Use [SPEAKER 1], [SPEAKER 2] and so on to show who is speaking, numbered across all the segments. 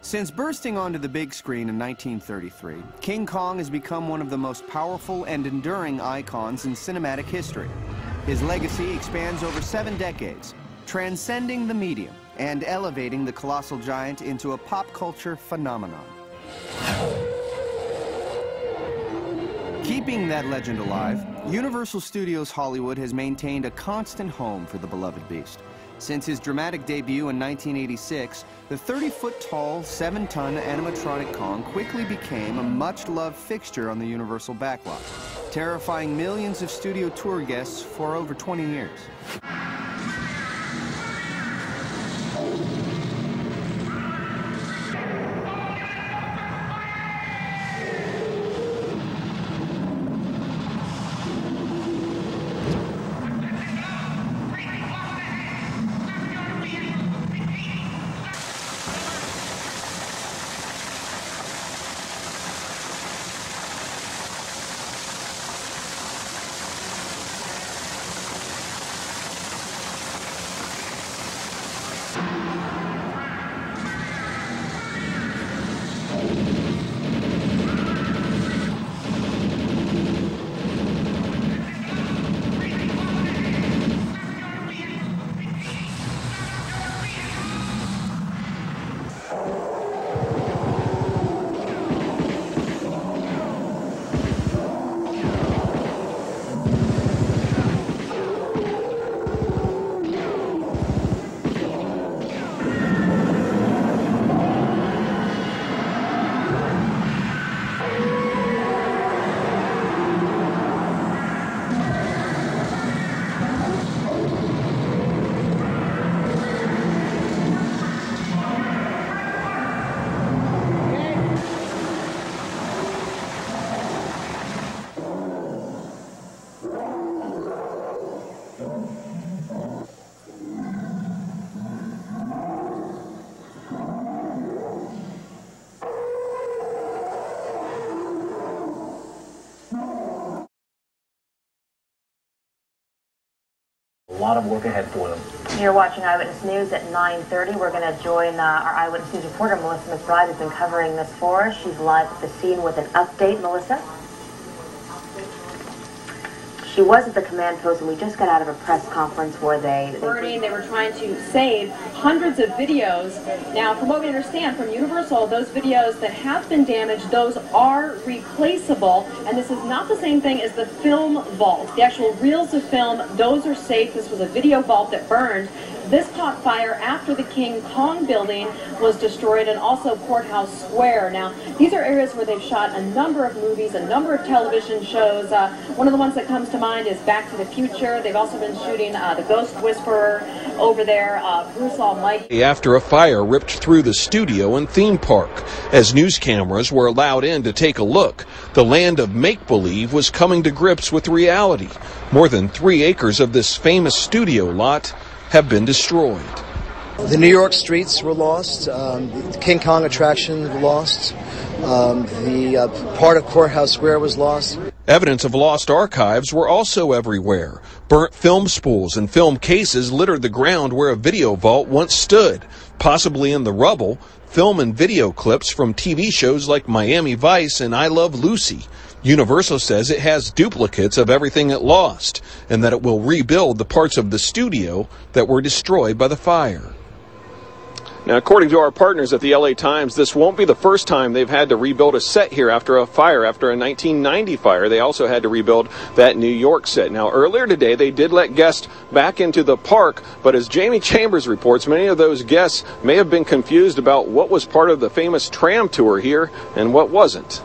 [SPEAKER 1] Since bursting onto the big screen in 1933, King Kong has become one of the most powerful and enduring icons in cinematic history. His legacy expands over 7 decades, transcending the medium and elevating the colossal giant into a pop culture phenomenon. Keeping that legend alive, Universal Studios Hollywood has maintained a constant home for the beloved beast. Since his dramatic debut in 1986, the 30-foot-tall, 7-ton animatronic Kong quickly became a much-loved fixture on the Universal backlot, terrifying millions of studio tour guests for over 20 years.
[SPEAKER 2] A lot of work ahead for them.
[SPEAKER 3] You're watching Eyewitness News at 9:30. We're going to join our Eyewitness News reporter, Melissa McBride, who's been covering this for us. She's live at the scene with an update. Melissa? She was at the command post, and we just got out of a press conference where they
[SPEAKER 4] were trying to save hundreds of videos. Now, from what we understand from Universal, those videos that have been damaged, those are replaceable, and this is not the same thing as the film vault. The actual reels of film, those are safe. This was a video vault that burned. This caught fire after the King Kong building was destroyed, and also Courthouse Square. Now, these are areas where they've shot a number of movies, a number of television shows. One of the ones that comes to mind is Back to the Future. They've also been shooting The Ghost Whisperer over there, Bruce Almighty.
[SPEAKER 5] After a fire ripped through the studio and theme park, as news cameras were allowed in to take a look, the land of make-believe was coming to grips with reality. More than 3 acres of this famous studio lot have been destroyed.
[SPEAKER 6] The New York streets were lost. The King Kong attraction was lost. The part of Courthouse Square was lost.
[SPEAKER 5] Evidence of lost archives were also everywhere. Burnt film spools and film cases littered the ground where a video vault once stood. Possibly in the rubble, film and video clips from TV shows like Miami Vice and I Love Lucy. Universal says it has duplicates of everything it lost, and that it will rebuild the parts of the studio that were destroyed by the fire. Now, according to our partners at the LA Times, this won't be the first time they've had to rebuild a set here after a fire. After a 1990 fire, they also had to rebuild that New York set. Now, earlier today, they did let guests back into the park, but as Jamie Chambers reports, many of those guests may have been confused about what was part of the famous tram tour here and what wasn't.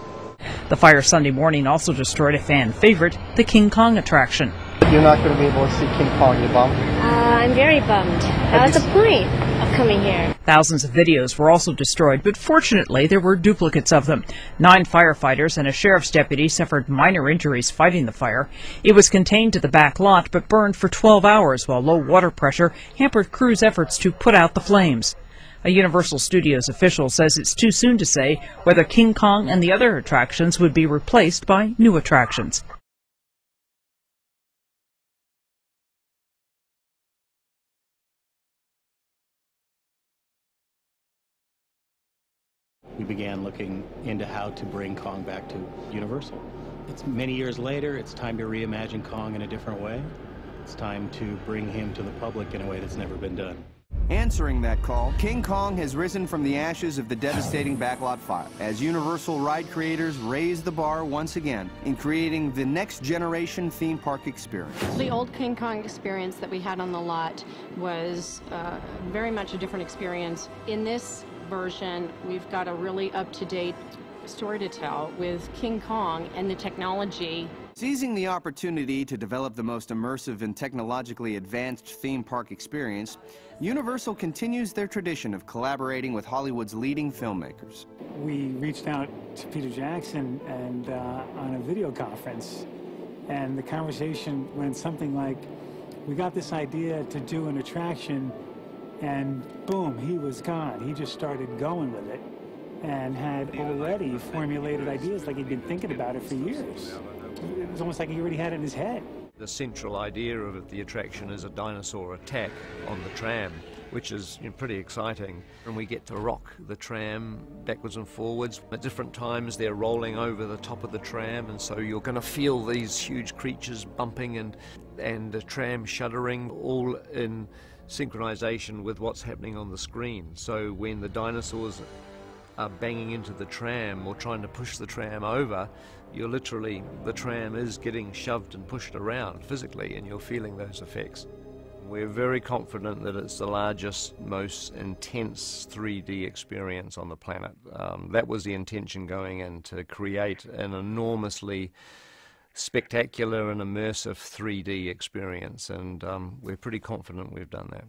[SPEAKER 7] The fire Sunday morning also destroyed a fan favorite, the King Kong attraction.
[SPEAKER 8] You're not going to be able to see King Kong, you're bummed?
[SPEAKER 9] I'm very bummed. That was the point of coming here.
[SPEAKER 7] Thousands of videos were also destroyed, but fortunately there were duplicates of them. 9 firefighters and a sheriff's deputy suffered minor injuries fighting the fire. It was contained to the back lot but burned for 12 hours while low water pressure hampered crews' efforts to put out the flames. A Universal Studios official says it's too soon to say whether King Kong and the other attractions would be replaced by new attractions.
[SPEAKER 10] We began looking into how to bring Kong back to Universal. It's many years later, it's time to reimagine Kong in a different way. It's time to bring him to the public in a way that's never been done.
[SPEAKER 1] Answering that call, King Kong has risen from the ashes of the devastating backlot fire as Universal ride creators raise the bar once again in creating the next generation theme park experience.
[SPEAKER 11] The old King Kong experience that we had on the lot was very much a different experience. In this version, we've got a really up-to-date story to tell with King Kong and the technology.
[SPEAKER 1] Seizing the opportunity to develop the most immersive and technologically advanced theme park experience, Universal continues their tradition of collaborating with Hollywood's leading filmmakers.
[SPEAKER 12] We reached out to Peter Jackson and on a video conference, and the conversation went something like, we got this idea to do an attraction, and boom, he was gone. He just started going with it and had already formulated ideas like he'd been thinking about it for years. It was almost like he already had it in his head.
[SPEAKER 13] The central idea of the attraction is a dinosaur attack on the tram, which is pretty exciting. And we get to rock the tram backwards and forwards. At different times they're rolling over the top of the tram, and so you're going to feel these huge creatures bumping and the tram shuddering, all in synchronization with what's happening on the screen. So when the dinosaurs are banging into the tram or trying to push the tram over, the tram is getting shoved and pushed around physically, and you're feeling those effects. We're very confident that it's the largest, most intense 3D experience on the planet. That was the intention going in, to create an enormously spectacular and immersive 3D experience, and we're pretty confident we've done that.